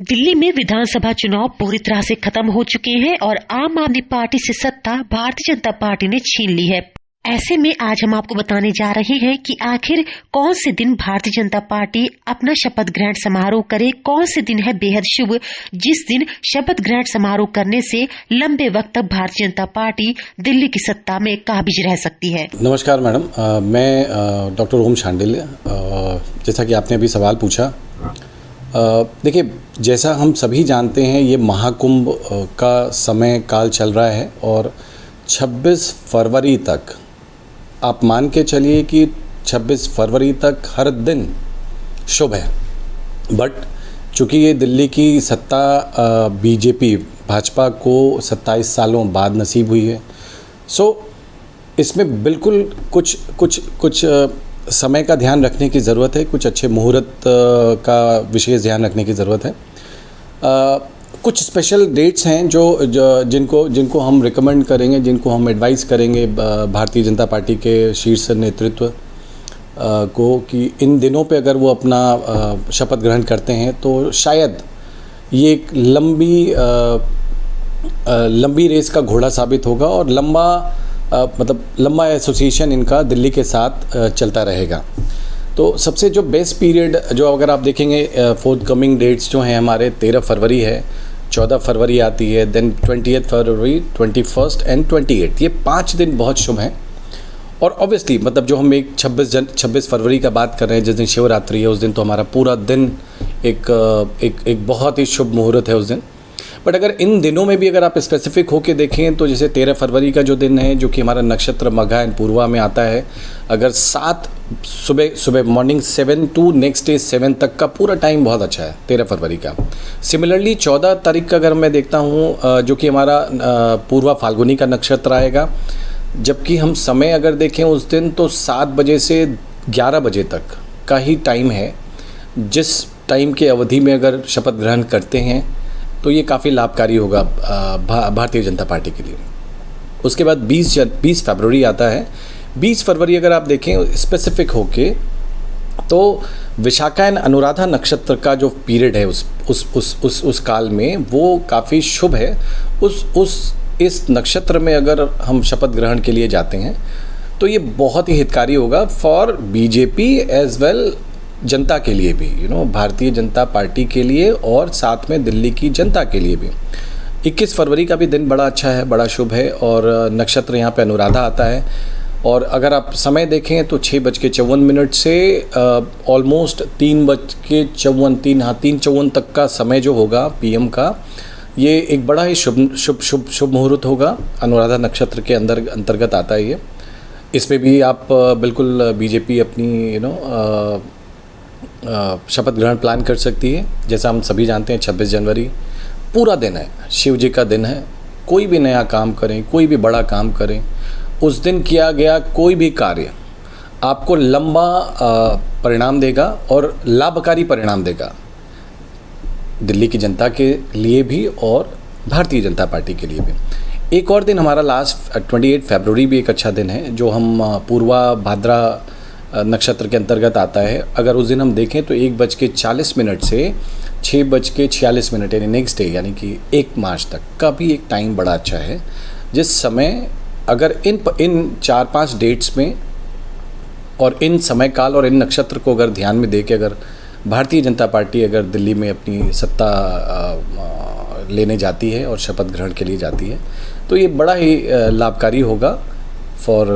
दिल्ली में विधानसभा चुनाव पूरी तरह से खत्म हो चुके हैं और आम आदमी पार्टी से सत्ता भारतीय जनता पार्टी ने छीन ली है। ऐसे में आज हम आपको बताने जा रहे हैं कि आखिर कौन से दिन भारतीय जनता पार्टी अपना शपथ ग्रहण समारोह करे, कौन से दिन है बेहद शुभ, जिस दिन शपथ ग्रहण समारोह करने से लंबे वक्त तक भारतीय जनता पार्टी दिल्ली की सत्ता में काबिज रह सकती है। नमस्कार मैडम, मैं डॉक्टर ओम शांडिल्य। जैसा कि आपने अभी सवाल पूछा, देखिए, जैसा हम सभी जानते हैं ये महाकुंभ का समय काल चल रहा है और 26 फरवरी तक आप मान के चलिए कि 26 फरवरी तक हर दिन शुभ है। बट चूँकि ये दिल्ली की सत्ता बीजेपी भाजपा को 27 सालों बाद नसीब हुई है, सो इसमें बिल्कुल कुछ समय का ध्यान रखने की ज़रूरत है, कुछ अच्छे मुहूर्त का विशेष ध्यान रखने की ज़रूरत है। कुछ स्पेशल डेट्स हैं जिनको हम रिकमेंड करेंगे, जिनको हम एडवाइस करेंगे भारतीय जनता पार्टी के शीर्ष नेतृत्व को कि इन दिनों पे अगर वो अपना शपथ ग्रहण करते हैं तो शायद ये एक लंबी रेस का घोड़ा साबित होगा और लंबा एसोसिएशन इनका दिल्ली के साथ चलता रहेगा। तो सबसे जो बेस्ट पीरियड जो अगर आप देखेंगे फोर्थ कमिंग डेट्स जो हैं हमारे 13 फरवरी है, 14 फरवरी आती है, देन 20 फरवरी, 21 एंड 28, ये 5 दिन बहुत शुभ हैं। और ऑब्वियसली जो हम एक 26 फरवरी का बात कर रहे हैं, जिस दिन शिवरात्रि है, उस दिन तो हमारा पूरा दिन एक बहुत ही शुभ मुहूर्त है उस दिन। बट अगर इन दिनों में भी अगर आप स्पेसिफिक होके देखें तो जैसे 13 फरवरी का जो दिन है, जो कि हमारा नक्षत्र मघा एंड पूर्वा में आता है, अगर 7 सुबह मॉर्निंग 7 टू नेक्स्ट डे 7 तक का पूरा टाइम बहुत अच्छा है 13 फरवरी का। सिमिलरली 14 तारीख का अगर मैं देखता हूँ, जो कि हमारा पूर्वा फाल्गुनी का नक्षत्र आएगा, जबकि हम समय अगर देखें उस दिन तो 7 बजे से 11 बजे तक का ही टाइम है। जिस टाइम के अवधि में अगर शपथ ग्रहण करते हैं तो ये काफ़ी लाभकारी होगा भारतीय जनता पार्टी के लिए। उसके बाद 20 फरवरी आता है। 20 फरवरी अगर आप देखें स्पेसिफिक होके तो विशाखा एंड अनुराधा नक्षत्र का जो पीरियड है उस काल में वो काफ़ी शुभ है। इस नक्षत्र में अगर हम शपथ ग्रहण के लिए जाते हैं तो ये बहुत ही हितकारी होगा फॉर बीजेपी एज वेल, जनता के लिए भी, भारतीय जनता पार्टी के लिए और साथ में दिल्ली की जनता के लिए भी। 21 फरवरी का भी दिन बड़ा अच्छा है, बड़ा शुभ है और नक्षत्र यहाँ पे अनुराधा आता है। और अगर आप समय देखें तो 6:54 से ऑलमोस्ट 3:54 तक का समय जो होगा पीएम का, ये एक बड़ा ही शुभ मुहूर्त होगा। अनुराधा नक्षत्र के अंतर्गत आता है ये। इसमें भी आप बिल्कुल बीजेपी अपनी शपथ ग्रहण प्लान कर सकती है। जैसा हम सभी जानते हैं 26 जनवरी पूरा दिन है, शिव जी का दिन है। कोई भी नया काम करें, कोई भी बड़ा काम करें, उस दिन किया गया कोई भी कार्य आपको लंबा परिणाम देगा और लाभकारी परिणाम देगा, दिल्ली की जनता के लिए भी और भारतीय जनता पार्टी के लिए भी। एक और दिन हमारा लास्ट 28 फरवरी भी एक अच्छा दिन है, जो हम पूर्वा भाद्रा नक्षत्र के अंतर्गत आता है। अगर उस दिन हम देखें तो 1:40 से 6:46 यानी नेक्स्ट डे, यानी कि 1 मार्च तक का भी एक टाइम बड़ा अच्छा है, जिस समय अगर इन 4-5 डेट्स में और इन समय काल और इन नक्षत्र को अगर ध्यान में दे के अगर भारतीय जनता पार्टी अगर दिल्ली में अपनी सत्ता लेने जाती है और शपथ ग्रहण के लिए जाती है तो ये बड़ा ही लाभकारी होगा for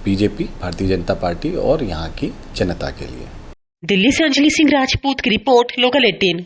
BJP, Bharatiya Janata party और यहाँ की जनता के लिए। दिल्ली से अंजलि सिंह राजपूत की रिपोर्ट, लोकल 18।